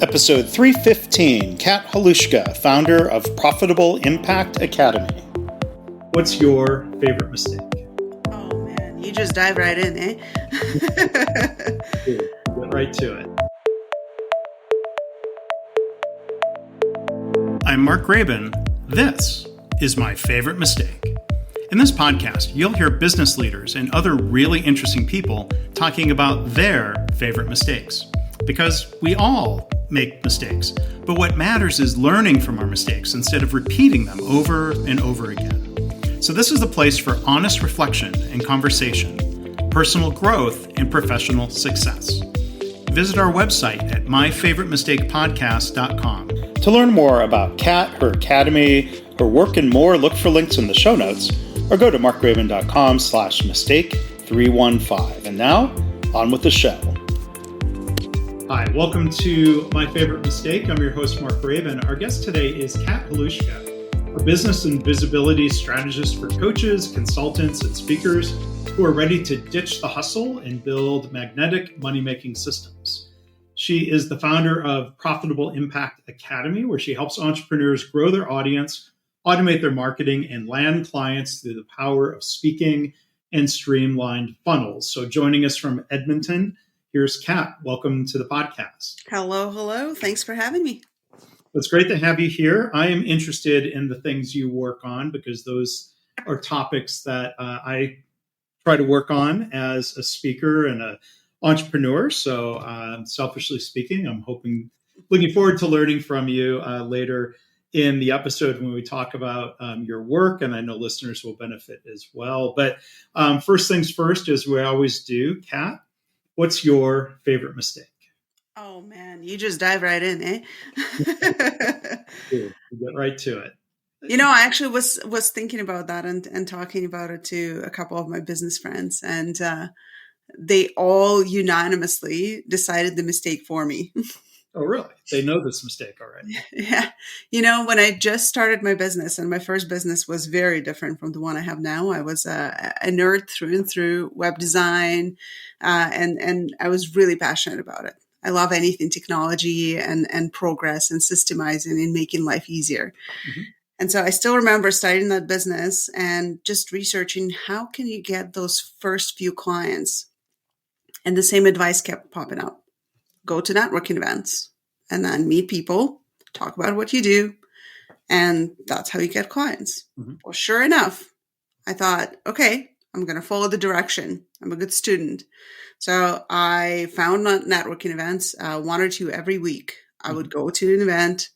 Episode 315, Kat Halushka, founder of Profitable Impact Academy. What's your favorite mistake? Oh man, you just dive right in, eh? Get right to it. I'm Mark Graben. This is my favorite mistake. In this podcast, you'll hear business leaders and other really interesting people talking about their favorite mistakes. Because we all make mistakes, but what matters is learning from our mistakes instead of repeating them over and over again. So this is the place for honest reflection and conversation, personal growth, and professional success. Visit our website at myfavoritemistakepodcast.com. To learn more about Kat, her academy, her work, and more, look for links in the show notes, or go to markgraben.com/mistake315. And now, on with the show. Hi, welcome to My Favorite Mistake. I'm your host, Mark Graben. Our guest today is Kat Halushka, a business and visibility strategist for coaches, consultants, and speakers who are ready to ditch the hustle and build magnetic money-making systems. She is the founder of Profitable Impact Academy, where she helps entrepreneurs grow their audience, automate their marketing, and land clients through the power of speaking and streamlined funnels. So joining us from Edmonton, here's Kat. Welcome to the podcast. Hello. Thanks for having me. It's great to have you here. I am interested in the things you work on because those are topics that I try to work on as a speaker and an entrepreneur. So selfishly speaking, I'm looking forward to learning from you later in the episode when we talk about your work, and I know listeners will benefit as well. But first things first, as we always do, Kat, what's your favorite mistake? Oh man, you just dive right in, eh? Get right to it. You know, I actually was thinking about that and talking about it to a couple of my business friends, and they all unanimously decided the mistake for me. Oh, really? They know this mistake already. Yeah. You know, when I just started my business, and my first business was very different from the one I have now. I was a nerd through and through, web design, and I was really passionate about it. I love anything technology and progress and systemizing and making life easier. Mm-hmm. And so I still remember starting that business and just researching how can you get those first few clients. And the same advice kept popping up. Go to networking events and then meet people, talk about what you do, and that's how you get clients. Mm-hmm. Well, sure enough, I thought, okay, I'm going to follow the direction. I'm a good student. So I found networking events, one or two every week. I would go to an event,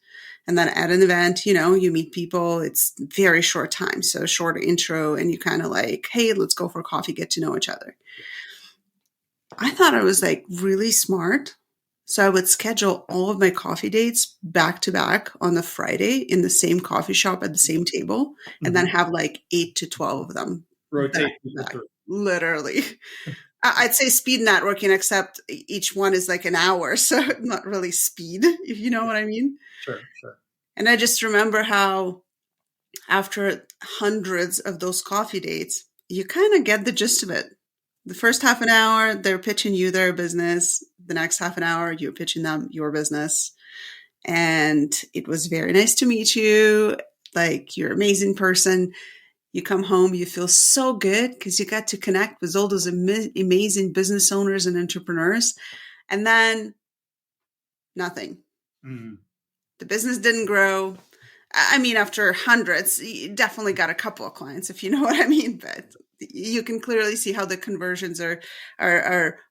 and then at an event, you meet people. It's very short time, so short intro, and you kind of like, hey, let's go for coffee, get to know each other. I thought I was like really smart. So I would schedule all of my coffee dates back to back on the Friday in the same coffee shop at the same table, and then have like 8 to 12 of them. Rotate. Literally. I'd say speed networking, except each one is like an hour. So not really speed, if you know what I mean. Sure. And I just remember how after hundreds of those coffee dates, you kind of get the gist of it. The first half an hour, they're pitching you their business. The next half an hour, you're pitching them your business. And it was very nice to meet you. Like, you're an amazing person. You come home, you feel so good because you got to connect with all those amazing business owners and entrepreneurs. And then nothing. Mm-hmm. The business didn't grow. I mean, after hundreds, you definitely got a couple of clients, if you know what I mean. But you can clearly see how the conversions are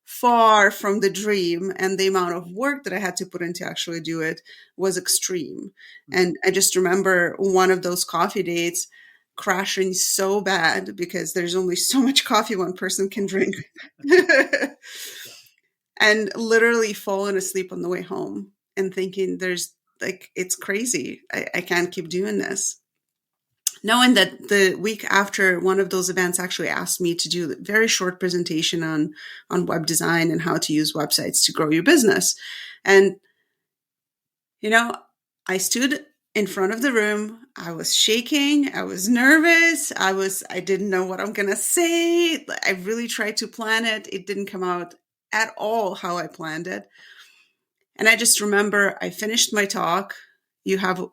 far from the dream, and the amount of work that I had to put in to actually do it was extreme. Mm-hmm. And I just remember one of those coffee dates crashing so bad because there's only so much coffee one person can drink. And literally falling asleep on the way home and thinking it's crazy. I can't keep doing this. Knowing that the week after, one of those events actually asked me to do a very short presentation on web design and how to use websites to grow your business. And, I stood in front of the room. I was shaking. I was nervous. I didn't know what I'm going to say. I really tried to plan it. It didn't come out at all how I planned it. And I just remember I finished my talk. You have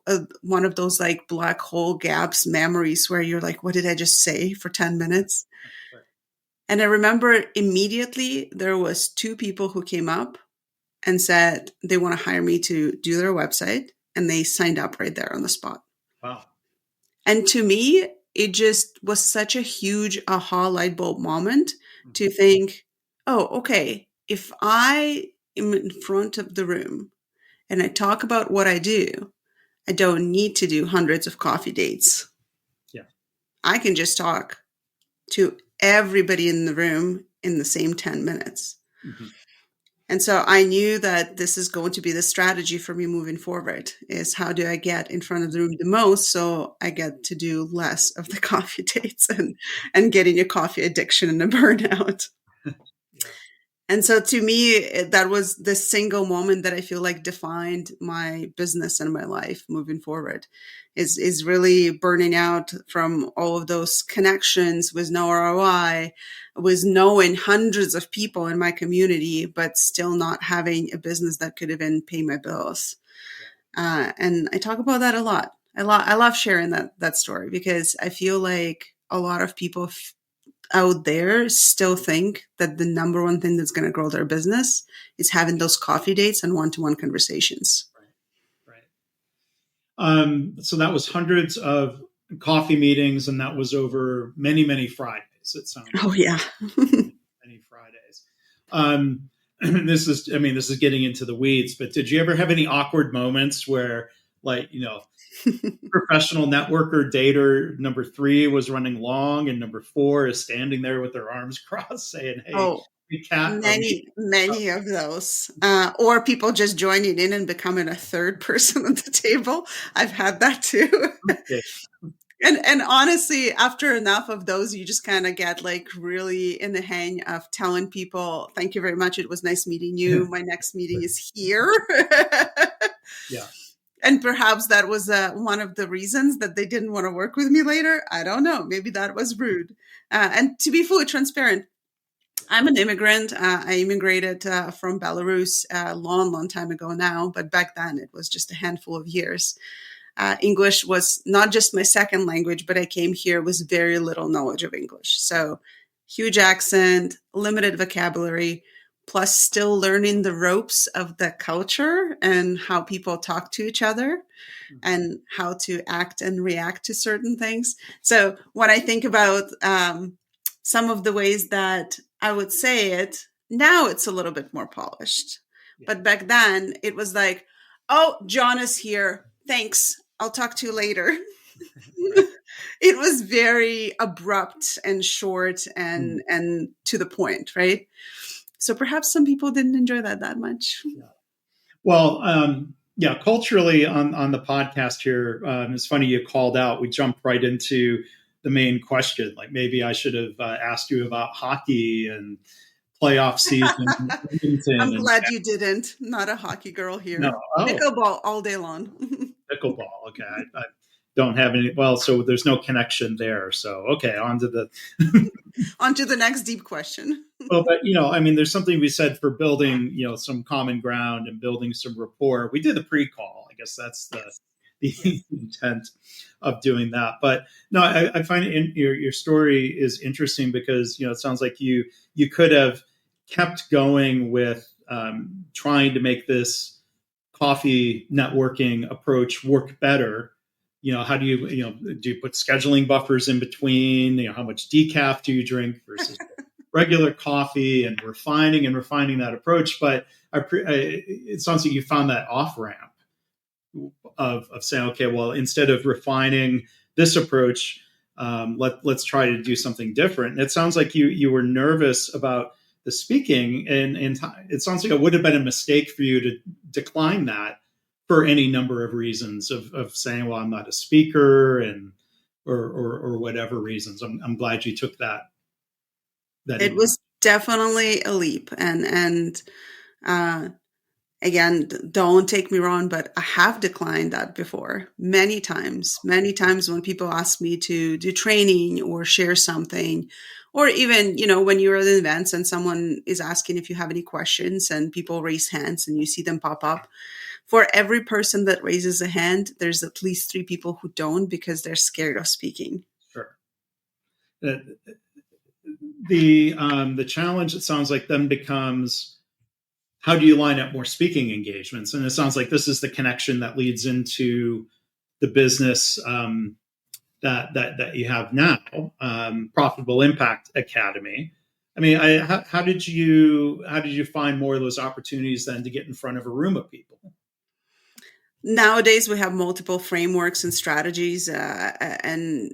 one of those like black hole gaps memories where you're like, what did I just say for 10 minutes? Right. And I remember immediately there was two people who came up and said they want to hire me to do their website. And they signed up right there on the spot. Wow. And to me, it just was such a huge aha light bulb moment to think, oh, okay, if I am in front of the room and I talk about what I do, I don't need to do hundreds of coffee dates. Yeah. I can just talk to everybody in the room in the same 10 minutes. Mm-hmm. And so I knew that this is going to be the strategy for me moving forward, is how do I get in front of the room the most so I get to do less of the coffee dates and getting a coffee addiction and a burnout. Yeah. And so to me, that was the single moment that I feel like defined my business and my life moving forward, is really burning out from all of those connections with no ROI, was knowing hundreds of people in my community, but still not having a business that could even pay my bills. And I talk about that a lot. I love sharing that story because I feel like a lot of people out there still think that the number one thing that's going to grow their business is having those coffee dates and one-to-one conversations. Right. So that was hundreds of coffee meetings, and that was over many, many Fridays. It sounds. Oh yeah. Many Fridays. This is getting into the weeds, but did you ever have any awkward moments where, like, professional networker dater number 3 was running long and number 4 is standing there with their arms crossed saying, hey, Kat, many of those, or people just joining in and becoming a third person at the table. I've had that too. Okay. And honestly, after enough of those, you just kind of get like really in the hang of telling people, thank you very much. It was nice meeting you. My next meeting is here. Yeah. And perhaps that was one of the reasons that they didn't want to work with me later. I don't know. Maybe that was rude. And to be fully transparent, I'm an immigrant. I immigrated from Belarus a long time ago now. But back then, it was just a handful of years. English was not just my second language, but I came here with very little knowledge of English. So huge accent, limited vocabulary, plus still learning the ropes of the culture and how people talk to each other and how to act and react to certain things. So when I think about some of the ways that I would say it, now it's a little bit more polished. Yeah. But back then it was like, oh, John is here. Thanks. I'll talk to you later. It was very abrupt and short and to the point, right? So perhaps some people didn't enjoy that much. Yeah. Well, culturally on the podcast here, it's funny you called out. We jumped right into the main question. Like maybe I should have asked you about hockey and playoff season. I'm glad you didn't. Not a hockey girl here. No. Oh. Pickleball all day long. Pickleball. Okay. I don't have any. Well, so there's no connection there. So, okay. On to the next deep question. Well, but there's something we said for building, some common ground and building some rapport. We did the pre-call. I guess that's the intent of doing that. But no, I find your story is interesting because, it sounds like you could have kept going with trying to make this coffee networking approach work better. How do you put scheduling buffers in between? How much decaf do you drink versus regular coffee, and refining that approach? But it sounds like you found that off ramp of saying, okay, well, instead of refining this approach, let's try to do something different. And it sounds like you were nervous about the speaking, and it sounds like it would have been a mistake for you to decline that for any number of reasons of saying, well, I'm not a speaker, and or whatever reasons. I'm glad you took that. It was definitely a leap, and again, don't take me wrong, but I have declined that before many times when people ask me to do training or share something Or even, when you're at events and someone is asking if you have any questions and people raise hands and you see them pop up. For every person that raises a hand, there's at least 3 people who don't because they're scared of speaking. Sure. The challenge, it sounds like, then becomes, how do you line up more speaking engagements? And it sounds like this is the connection that leads into the business that you have now, Profitable Impact Academy. I mean, how did you find more of those opportunities then to get in front of a room of people? Nowadays, we have multiple frameworks and strategies, and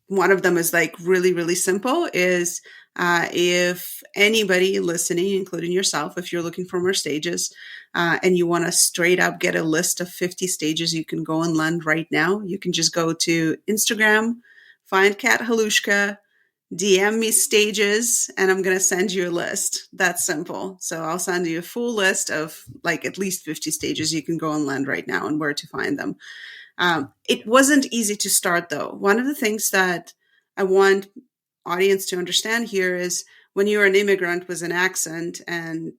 one of them is like really, really simple is if anybody listening, including yourself, if you're looking for more stages and you want to straight up get a list of 50 stages you can go and land right now, you can just go to Instagram, find Kat Halushka, DM me stages, and I'm going to send you a list. That's simple. So I'll send you a full list of like at least 50 stages you can go and land right now and where to find them. It wasn't easy to start, though. One of the things that I want audience to understand here is when you're an immigrant with an accent and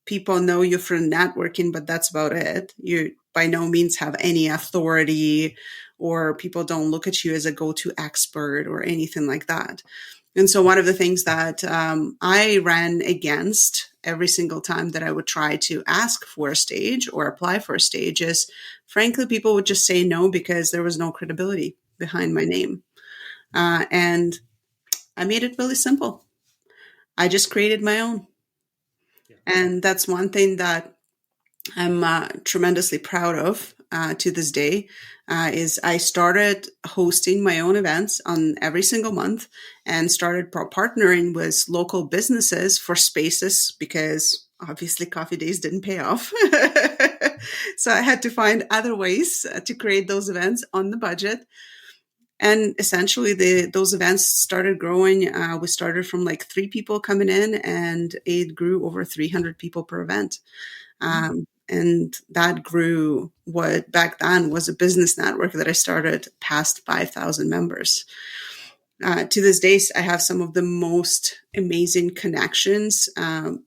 people know you from networking, but that's about it. You by no means have any authority, or people don't look at you as a go-to expert or anything like that. And so one of the things that I ran against every single time that I would try to ask for a stage or apply for a stage is, frankly, people would just say no because there was no credibility behind my name. And I made it really simple. I just created my own. Yeah. And that's one thing that I'm tremendously proud of to this day. Is I started hosting my own events on every single month and started partnering with local businesses for spaces because obviously coffee days didn't pay off. So I had to find other ways to create those events on the budget. And essentially those events started growing. We started from like 3 people coming in and it grew over 300 people per event. And that grew what back then was a business network that I started past 5,000 members. To this day, I have some of the most amazing connections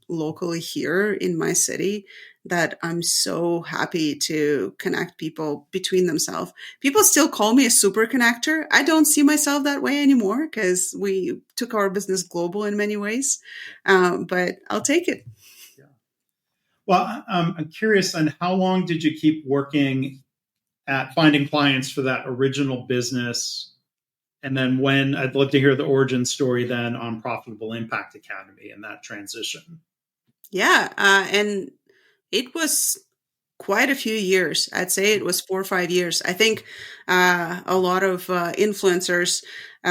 locally here in my city that I'm so happy to connect people between themselves. People still call me a super connector. I don't see myself that way anymore because we took our business global in many ways, but I'll take it. Well, I'm curious on how long did you keep working at finding clients for that original business? And then when, I'd love to hear the origin story then on Profitable Impact Academy and that transition. Yeah. And it was quite a few years. I'd say it was 4 or 5 years. I think a lot of influencers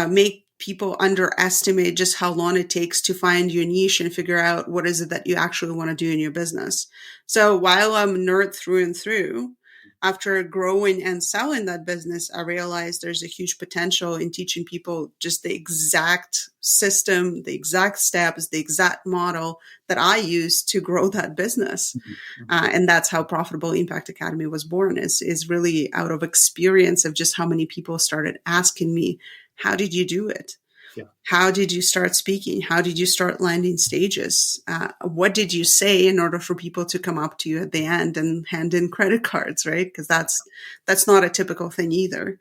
make people underestimate just how long it takes to find your niche and figure out what is it that you actually want to do in your business. So while I'm a nerd through and through, after growing and selling that business, I realized there's a huge potential in teaching people just the exact system, the exact steps, the exact model that I use to grow that business. And that's how Profitable Impact Academy was born, is really out of experience of just how many people started asking me, how did you do it? Yeah. How did you start speaking? How did you start landing stages? What did you say in order for people to come up to you at the end and hand in credit cards, right? Because that's not a typical thing either.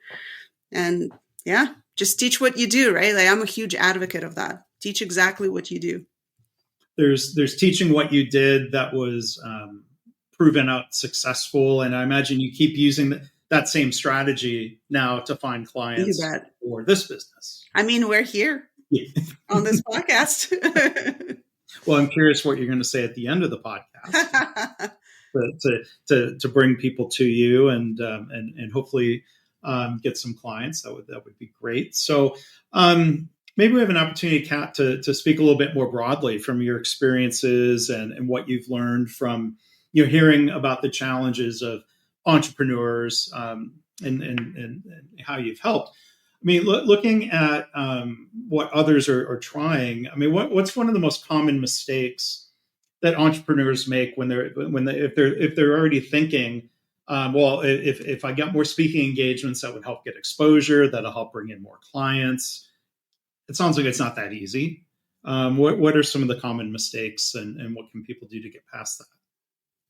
And yeah, just teach what you do, right? Like I'm a huge advocate of that. Teach exactly what you do. There's teaching what you did that was proven out successful, and I imagine you keep using that same strategy now to find clients for this business. I mean, we're here on this podcast. Well, I'm curious what you're going to say at the end of the podcast to bring people to you and hopefully get some clients. That would be great. So maybe we have an opportunity, Kat, to speak a little bit more broadly from your experiences and what you've learned from hearing about the challenges of entrepreneurs and how you've helped. I mean, looking at what others are trying. I mean, what's one of the most common mistakes that entrepreneurs make if they're already thinking, well, if I get more speaking engagements, that would help get exposure, that'll help bring in more clients. it sounds like it's not that easy. What are some of the common mistakes, and what can people do to get past that?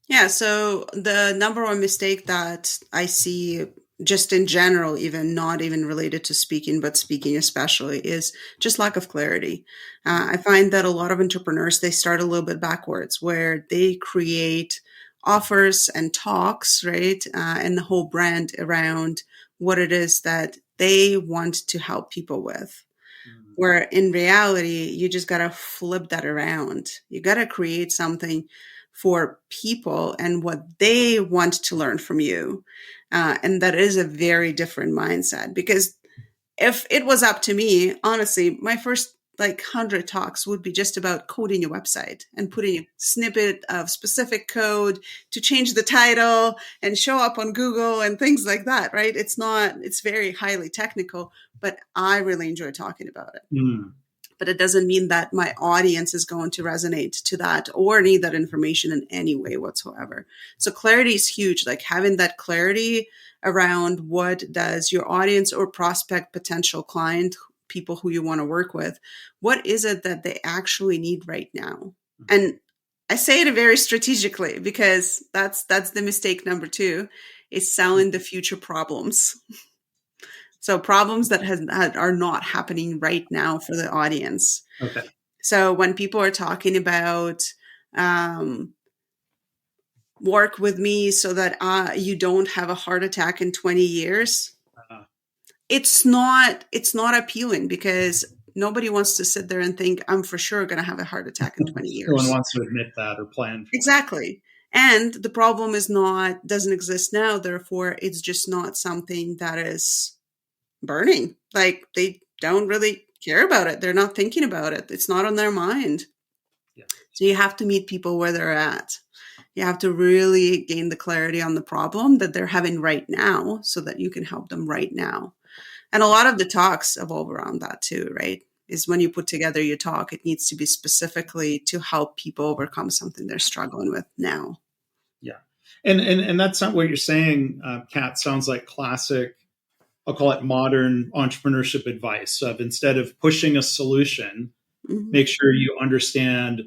Yeah, so the number one mistake that I see just in general, even not even related to speaking, but speaking especially, is just lack of clarity. I find that a lot of entrepreneurs, they start a little bit backwards where they create offers and talks, right? And the whole brand around what it is that they want to help people with. Mm, Where in reality, you just got to flip that around. You got to create something for people and what they want to learn from you. And that is a very different mindset because if it was up to me, honestly, my first like 100 talks would be just about coding your website and putting a snippet of specific code to change the title and show up on Google and things like that, right? It's very highly technical, but I really enjoy talking about it. mm, But it doesn't mean that my audience is going to resonate to that or need that information in any way whatsoever. So clarity is huge. Like having that clarity around what does your audience or prospect potential client, people who you want to work with, what is it that they actually need right now? And I say it very strategically because that's the mistake number two is selling the future problems. So problems that are not happening right now for the audience. okay. So when people are talking about um, work with me so that you don't have a heart attack in 20 years, Uh, it's not appealing because nobody wants to sit there and think I'm for sure going to have a heart attack in 20 no one years. wants to admit that or plan for that. Exactly. And the problem is not doesn't exist now, therefore it's just not something that is burning. Like they don't really care about it. They're not thinking about it. It's not on their mind. Yeah. So you have to meet people where they're at. You have to really gain the clarity on the problem that they're having right now so that you can help them right now. And a lot of the talks evolve around that too, right? Is when you put together your talk, it needs to be specifically to help people overcome something they're struggling with now. Yeah. And that's not what you're saying, Kat. Sounds like classic, I'll call it modern entrepreneurship advice of instead of pushing a solution, Mhm. make sure you understand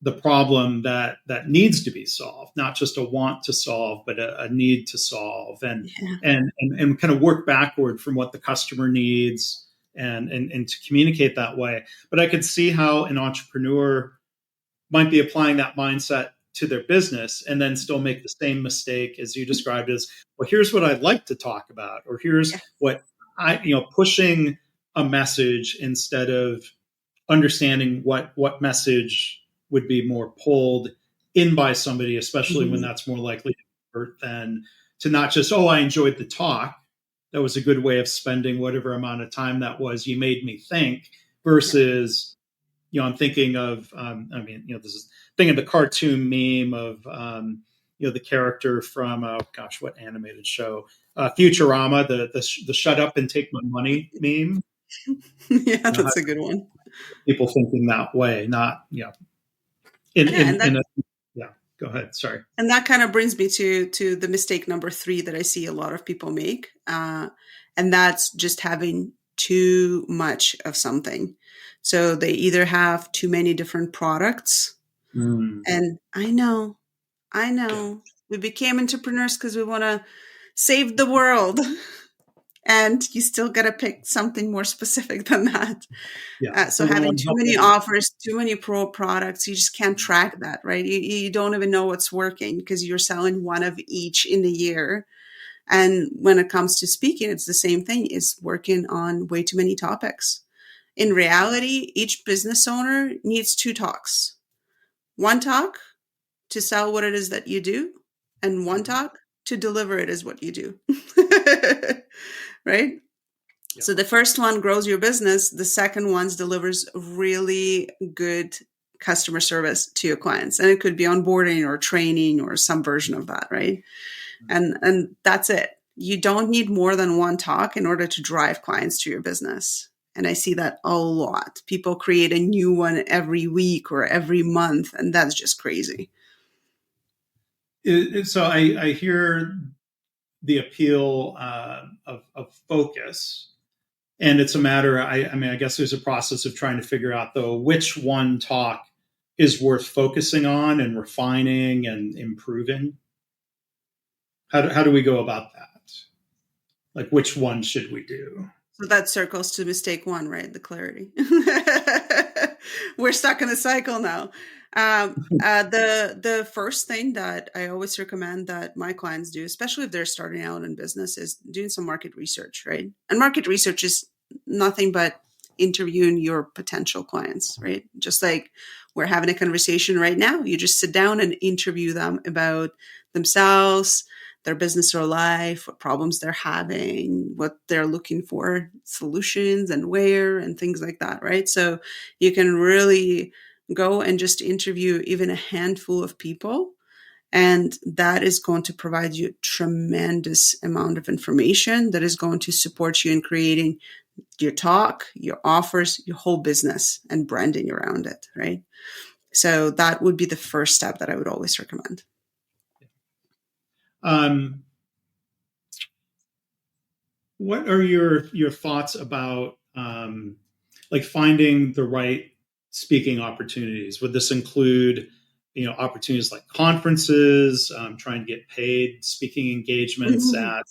the problem that needs to be solved, not just a want to solve, but a need to solve, Yeah. and kind of work backward from what the customer needs and to communicate that way. But I could see how an entrepreneur might be applying that mindset to their business and then still make the same mistake as you described as, well, here's what I'd like to talk about, or Yeah. here's what pushing a message instead of understanding what message would be more pulled in by somebody, especially when Mhm. that's more likely to convert than to not just, oh, I enjoyed the talk. That was a good way of spending whatever amount of time that was. You made me think Yeah. versus, I'm thinking of, this is thinking of the cartoon meme of, the character from, oh gosh, what animated show? Futurama, the shut up and take my money meme. Yeah, You know, that's a good one. people thinking that way, not, in, Yeah, in, in a, yeah, go ahead. Sorry. and that kind of brings me to the mistake number three that I see a lot of people make, and that's just having too much of something. So they either have too many different products, Mm, and I yeah. know, we became entrepreneurs because we want to save the world, and you still got to pick something more specific than that. Yeah. So having Everyone too many helping. offers, too many pro products, you just can't track that, right? You don't even know what's working because you're selling one of each in a year. And when it comes to speaking, it's the same thing, is working on way too many topics. In reality, each business owner needs two talks. One talk to sell what it is that you do, and one Mhm. talk to deliver it as what you do. Right? Yeah. So the first one grows your business. The second one delivers really good customer service to your clients. And it could be onboarding or training or some version of that, right? And that's it. You don't need more than one talk in order to drive clients to your business. And I see that a lot. People create a new one every week or every month, and that's just crazy. So I hear the appeal of focus And it's a matter, I mean, I guess there's a process of trying to figure out, though, which one talk is worth focusing on and refining and improving. How do we go about that? Like, which one should we do? So that circles to mistake one, right? The clarity. We're stuck in a cycle now. The first thing that I always recommend that my clients do, especially if they're starting out in business, is doing some market research, right? And market research is nothing but interviewing your potential clients, right? Just like we're having a conversation right now. You just sit down and interview them about themselves, their business or life, what problems they're having, what they're looking for, solutions and where, and things like that, right? So you can really go and just interview even a handful of people. And that is going to provide you a tremendous amount of information that is going to support you in creating your talk, your offers, your whole business and branding around it, right? So that would be the first step that I would always recommend. Um, what are your thoughts about like finding the right speaking opportunities? Would this include, opportunities like conferences, trying to get paid speaking engagements Mhm. at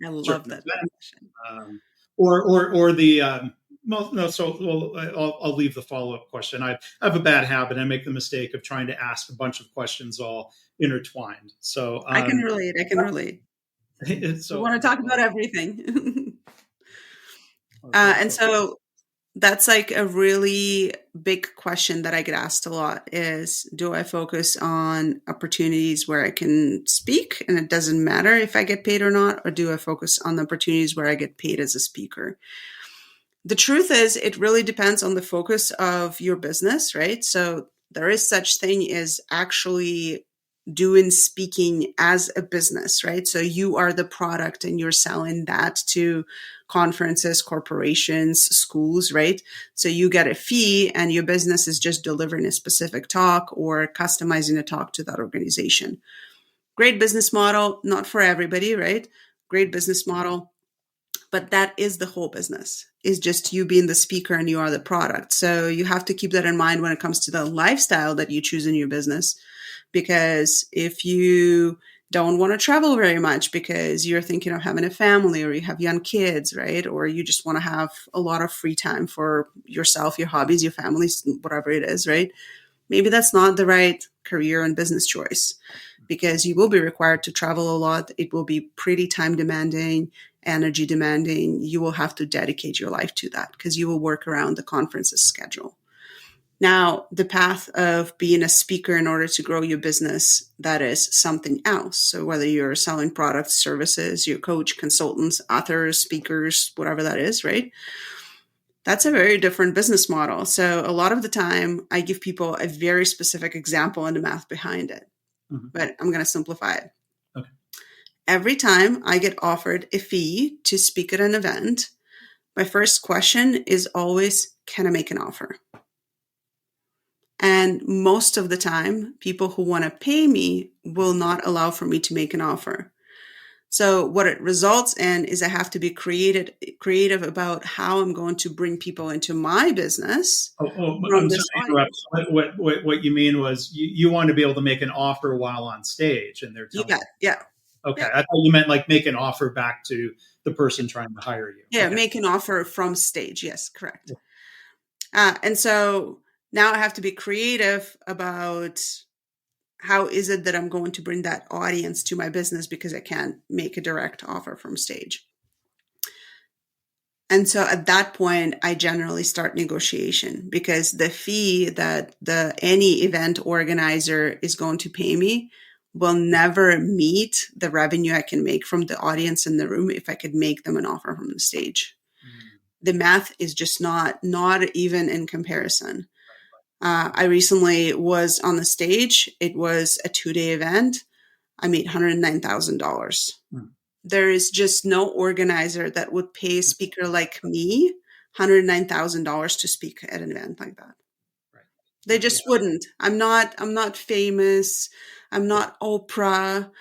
I love certain that events, question. or the well, no. So I'll leave the follow up question. I have a bad habit. I make the mistake of trying to ask a bunch of questions all intertwined. So I can relate. I can relate. We so want to talk about everything. okay. And so that's like a really big question that I get asked a lot is, do I focus on opportunities where I can speak and it doesn't matter if I get paid or not, or do I focus on the opportunities where I get paid as a speaker? The truth is, it really depends on the focus of your business, right? So there is such thing as actually doing speaking as a business, right? So you are the product and you're selling that to conferences, corporations, schools, right? So you get a fee and your business is just delivering a specific talk or customizing a talk to that organization. Great business model, not for everybody, right? Great business model, but that is the whole business, is just you being the speaker and you are the product. So you have to keep that in mind when it comes to the lifestyle that you choose in your business. Because if you don't want to travel very much because you're thinking of having a family or you have young kids, right? Or you just want to have a lot of free time for yourself, your hobbies, your families, whatever it is, right? Maybe that's not the right career and business choice because you will be required to travel a lot. It will be pretty time demanding, energy demanding. You will have to dedicate your life to that because you will work around the conference's schedule. Now, the path of being a speaker in order to grow your business, that is something else. So whether you're selling products, services, your coach, consultants, authors, speakers, whatever that is, right? That's a very different business model. So a lot of the time I give people a very specific example and the math behind it, but I'm going to simplify it. Okay. Every time I get offered a fee to speak at an event, my first question is always, can I make an offer? And most of the time, people who want to pay me will not allow for me to make an offer. So what it results in is I have to be creative about how I'm going to bring people into my business from I'm this sorry to interrupt. audience. What you mean was you want to be able to make an offer while on stage, and they're You telling got, you. yeah, Okay, yeah, I thought you meant like make an offer back to the person trying to hire you. yeah. Okay. Make an offer from stage. Yes, correct. And so now I have to be creative about how is it that I'm going to bring that audience to my business because I can't make a direct offer from stage. And so at that point, I generally start negotiation because the fee that any event organizer is going to pay me will never meet the revenue I can make from the audience in the room if I could make them an offer from the stage. The math is just not even in comparison. I recently was on the stage. It was a 2-day event. I made $109,000. There is just no organizer that would pay a speaker like me $109,000 to speak at an event like that. Right. They just wouldn't. I'm not famous. I'm not Oprah.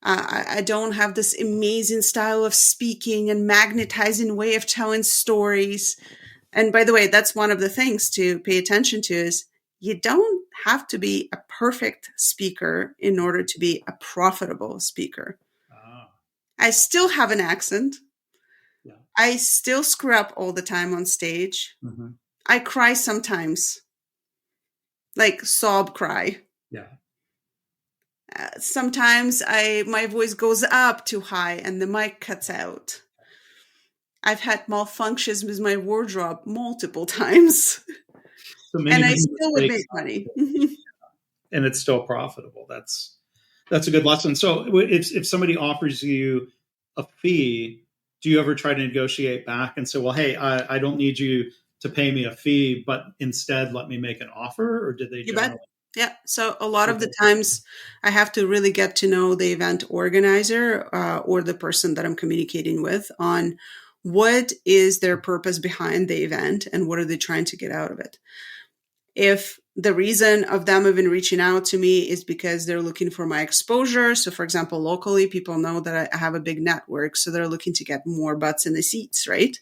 I don't have this amazing style of speaking and magnetizing way of telling stories. And by the way, that's one of the things to pay attention to is you don't have to be a perfect speaker in order to be a profitable speaker. Ah, I still have an accent. yeah. I still screw up all the time on stage. Mm-hmm. I cry sometimes, like sob cry. Yeah. Sometimes my voice goes up too high and the mic cuts out. I've had malfunctions with my wardrobe multiple times, So many, and I many still would mistakes, make money. and it's still profitable. That's a good lesson. So if somebody offers you a fee, do you ever try to negotiate back and say, well, hey, I don't need you to pay me a fee, but instead let me make an offer? Or did they You bet. generally? Yeah. So a lot of the times I have to really get to know the event organizer or the person that I'm communicating with on what is their purpose behind the event and what are they trying to get out of it. If the reason of them even reaching out to me is because they're looking for my exposure. So for example, locally, people know that I have a big network. So they're looking to get more butts in the seats, right?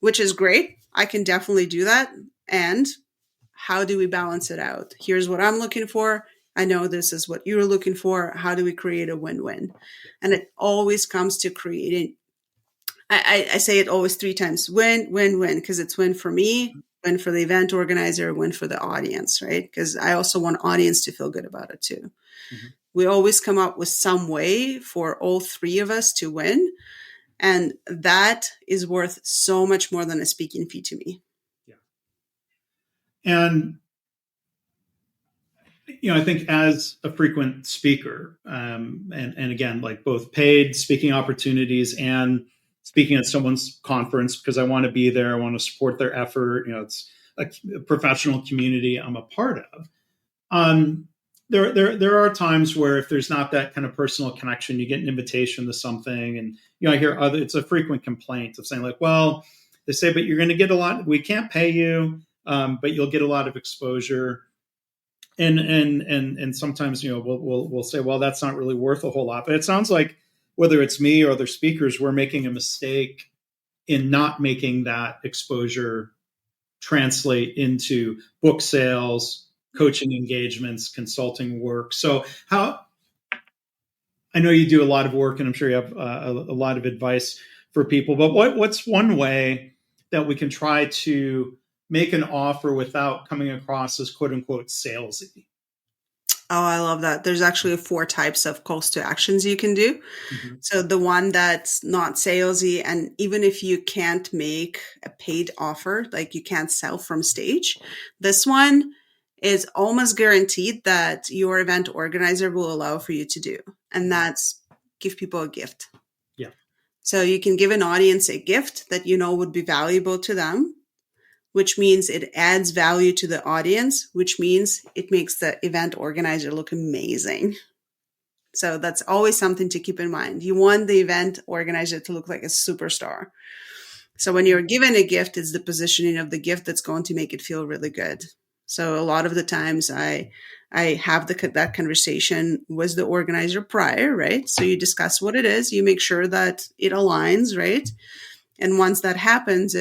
Which is great. I can definitely do that. And how do we balance it out? Here's what I'm looking for. I know this is what you're looking for. How do we create a win-win? And it always comes to creating, I say it always 3 times, win, win, win, because it's win for me, win for the event organizer, win for the audience, right? Because I also want audience to feel good about it too. Mm-hmm. We always come up with some way for all 3 of us to win. And that is worth so much more than a speaking fee to me. Yeah. And, I think as a frequent speaker, and again, like both paid speaking opportunities and speaking at someone's conference, because I want to be there, I want to support their effort. It's a professional community I'm a part of. There are times where if there's not that kind of personal connection, you get an invitation to something, and I hear it's a frequent complaint of saying like, well, they say, but you're going to get a lot. We can't pay you, but you'll get a lot of exposure. And sometimes we'll say, well, that's not really worth a whole lot. But it sounds like whether it's me or other speakers, we're making a mistake in not making that exposure translate into book sales, coaching engagements, consulting work. So I know you do a lot of work, and I'm sure you have a lot of advice for people. But what's one way that we can try to make an offer without coming across as quote unquote salesy? Oh, I love that. There's actually 4 types of calls to actions you can do. Mm-hmm. So the one that's not salesy, and even if you can't make a paid offer, like you can't sell from stage, this one is almost guaranteed that your event organizer will allow for you to do. And that's give people a gift. Yeah. So you can give an audience a gift that would be valuable to them, which means it adds value to the audience, which means it makes the event organizer look amazing. So that's always something to keep in mind. You want the event organizer to look like a superstar. So when you're given a gift, it's the positioning of the gift that's going to make it feel really good. So a lot of the times I have that conversation with the organizer prior, right? So you discuss what it is, you make sure that it aligns, right? And once that happens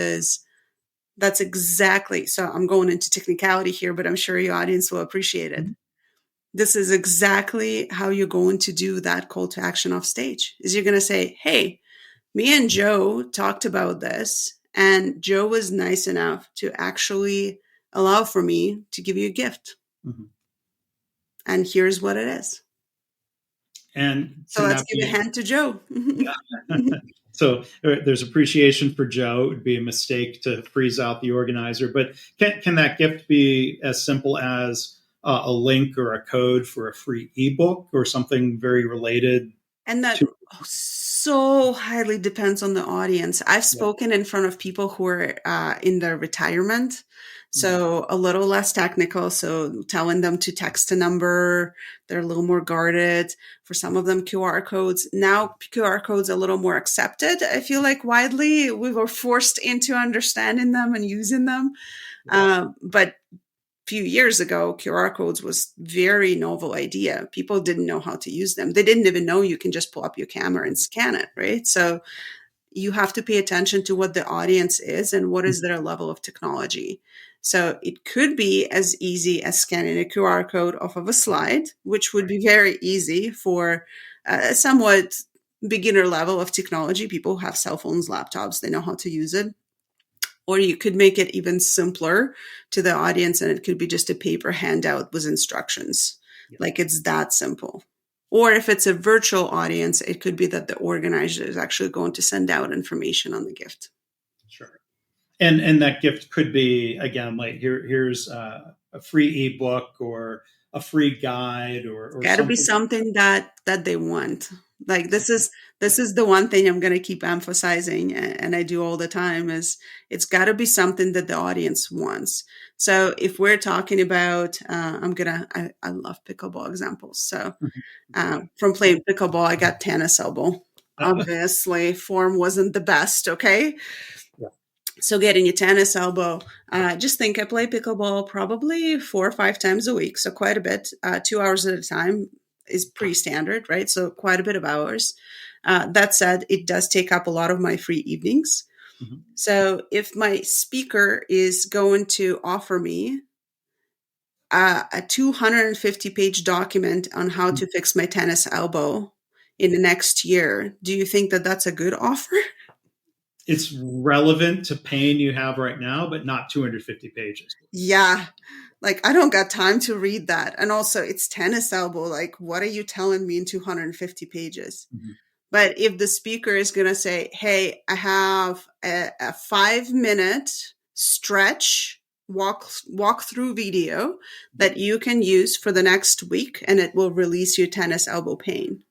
that's exactly, so I'm going into technicality here, but I'm sure your audience will appreciate it. This is exactly how you're going to do that call to action off stage, is you're going to say, hey, me and Joe talked about this, and Joe was nice enough to actually allow for me to give you a gift. Mm-hmm. And here's what it is. And so let's give a hand to Joe. Yeah. So there's appreciation for Joe. It would be a mistake to freeze out the organizer. But can that gift be as simple as a link or a code for a free ebook or something very related? And that so highly depends on the audience. I've spoken in front of people who are in their retirement. So a little less technical. So telling them to text a number, they're a little more guarded. For some of them, QR codes. Now QR codes are a little more accepted. I feel like widely we were forced into understanding them and using them. But few years ago, QR codes was very novel idea. People didn't know how to use them. They didn't even know you can just pull up your camera and scan it, right? So you have to pay attention to what the audience is and what is their level of technology. So it could be as easy as scanning a QR code off of a slide, which would be very easy for a somewhat beginner level of technology. People have cell phones, laptops, they know how to use it. Or you could make it even simpler to the audience, and it could be just a paper handout with instructions. Yeah. Like it's that simple. Or if it's a virtual audience, it could be that the organizer is actually going to send out information on the gift. Sure. And that gift could be, again, like here's a free ebook or a free guide or Got to be something. something that they want. Like this is the one thing I'm going to keep emphasizing, and I do all the time, is it's got to be something that the audience wants. So if we're talking about, I love pickleball examples. So from playing pickleball, I got tennis elbow. Obviously, form wasn't the best. Okay. Yeah. So getting your tennis elbow, just think I play pickleball probably 4 or 5 times a week. So quite a bit, 2 hours at a time is pretty standard, right? So quite a bit of hours. That said, it does take up a lot of my free evenings. Mm-hmm. So if my speaker is going to offer me a 250-page document on how to fix my tennis elbow in the next year, do you think that that's a good offer? It's relevant to pain you have right now, but not 250 pages. Yeah. Like, I don't got time to read that. And also, it's tennis elbow. Like, what are you telling me in 250 pages? Mm-hmm. But if the speaker is going to say, hey, I have a 5-minute stretch walk through video that you can use for the next week, and it will release your tennis elbow pain.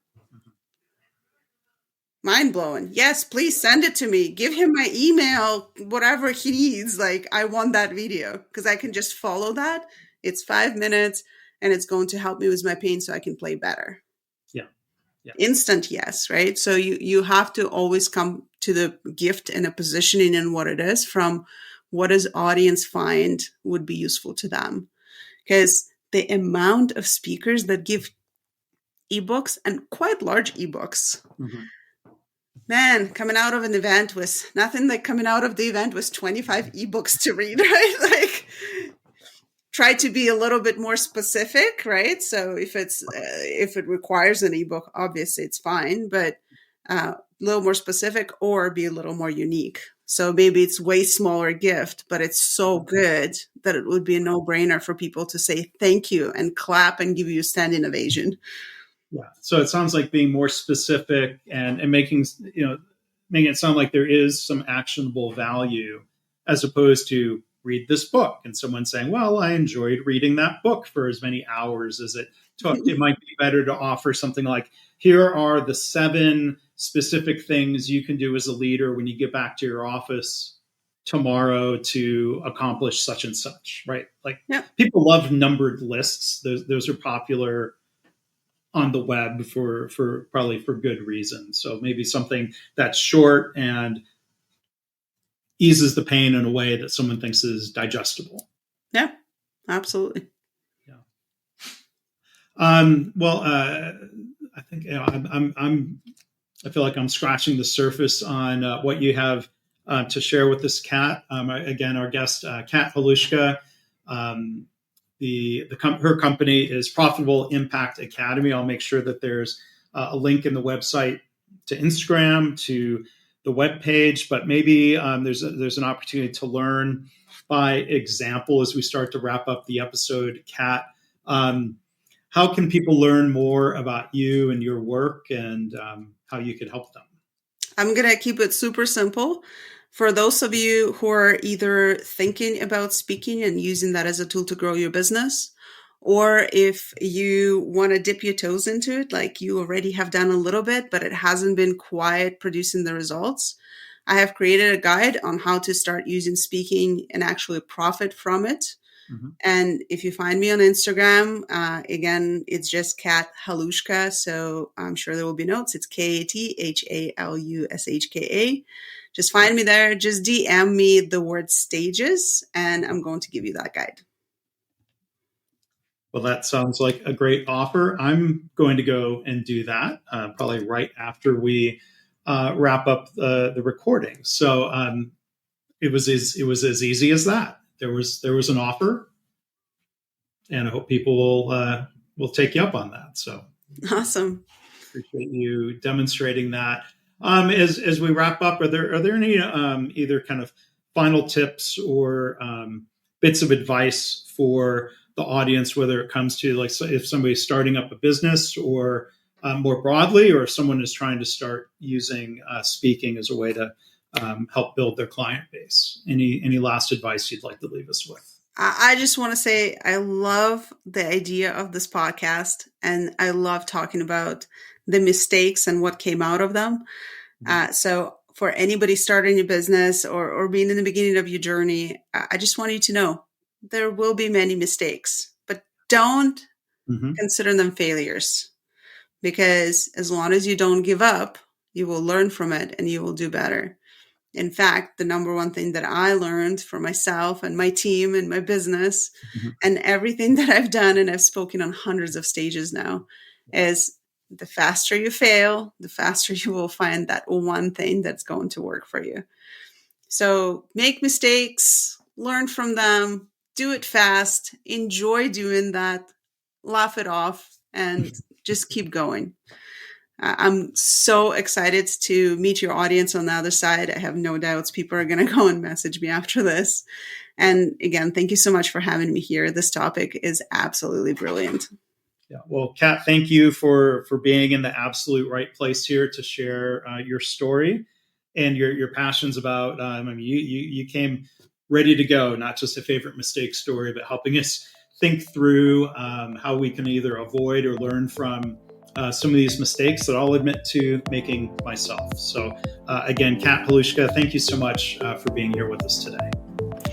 Mind blowing. Yes, please send it to me. Give him my email, whatever he needs. Like, I want that video because I can just follow that. It's 5 minutes and it's going to help me with my pain so I can play better. Yeah. Yeah. Instant yes, right? So you have to always come to the gift and a positioning in what it is from what does audience find would be useful to them. Because the amount of speakers that give ebooks and quite large ebooks. Mm-hmm. Man, coming out of an event was nothing like coming out of the event was 25 ebooks to read, right? Like, try to be a little bit more specific, right? So if it requires an ebook, obviously it's fine, but a little more specific or be a little more unique. So maybe it's way smaller gift, but it's so good that it would be a no-brainer for people to say thank you and clap and give you a standing ovation. Yeah. So it sounds like being more specific and making it sound like there is some actionable value as opposed to read this book and someone saying, well, I enjoyed reading that book for as many hours as it took. It might be better to offer something like, here are the 7 specific things you can do as a leader when you get back to your office tomorrow to accomplish such and such, right? Like, yeah. People love numbered lists. Those are popular on the web for probably for good reason. So maybe something that's short and eases the pain in a way that someone thinks is digestible. Yeah, absolutely. Yeah. Well, I think I feel like I'm scratching the surface on what you have to share with this Kat. Again, our guest, Kat Halushka. Her company is Profitable Impact Academy. I'll make sure that there's a link in the website to Instagram, to the webpage, but maybe there's an opportunity to learn by example as we start to wrap up the episode. Kat, how can people learn more about you and your work and how you could help them? I'm going to keep it super simple. For those of you who are either thinking about speaking and using that as a tool to grow your business, or if you want to dip your toes into it, like you already have done a little bit, but it hasn't been quite producing the results, I have created a guide on how to start using speaking and actually profit from it. Mm-hmm. And if you find me on Instagram, again, it's just Kat Halushka. So I'm sure there will be notes. It's KATHALUSHKA. Just find me there. Just DM me the word stages, and I'm going to give you that guide. Well, that sounds like a great offer. I'm going to go and do that probably right after we wrap up the recording. So it was as easy as that. There was an offer, and I hope people will take you up on that. So Awesome. appreciate you demonstrating that. As we wrap up, are there any either kind of final tips or bits of advice for the audience, whether it comes to like if somebody's starting up a business or more broadly, or if someone is trying to start using speaking as a way to help build their client base? Any last advice you'd like to leave us with? I just want to say I love the idea of this podcast, and I love talking about the mistakes and what came out of them. So for anybody starting a business or being in the beginning of your journey, I just want you to know there will be many mistakes, but don't consider them failures, because as long as you don't give up, you will learn from it and you will do better. In fact, the number one thing that I learned for myself and my team and my business and everything that I've done, and I've spoken on hundreds of stages now, is the faster you fail, the faster you will find that one thing that's going to work for you. So make mistakes, learn from them, do it fast, enjoy doing that, laugh it off, and just keep going. I'm so excited to meet your audience on the other side. I have no doubts people are going to go and message me after this. And again, thank you so much for having me here. This topic is absolutely brilliant. Yeah. Well, Kat, thank you for being in the absolute right place here to share your story and your passions about. I mean, you came ready to go, not just a favorite mistake story, but helping us think through how we can either avoid or learn from some of these mistakes that I'll admit to making myself. So again, Kat Halushka, thank you so much for being here with us today.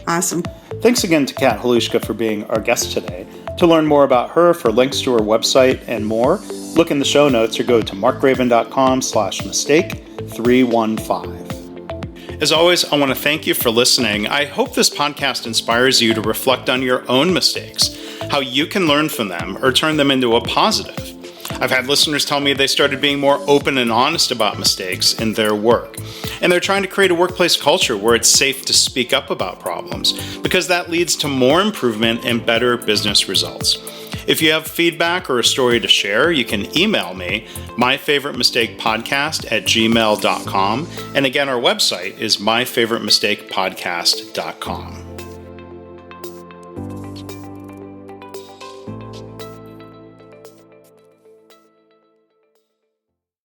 Awesome. Thanks again to Kat Halushka for being our guest today. To learn more about her, for links to her website and more, look in the show notes or go to markgraven.com/mistake315. As always, I want to thank you for listening. I hope this podcast inspires you to reflect on your own mistakes, how you can learn from them or turn them into a positive. I've had listeners tell me they started being more open and honest about mistakes in their work. And they're trying to create a workplace culture where it's safe to speak up about problems, because that leads to more improvement and better business results. If you have feedback or a story to share, you can email me, myfavoritemistakepodcast@gmail.com. And again, our website is myfavoritemistakepodcast.com.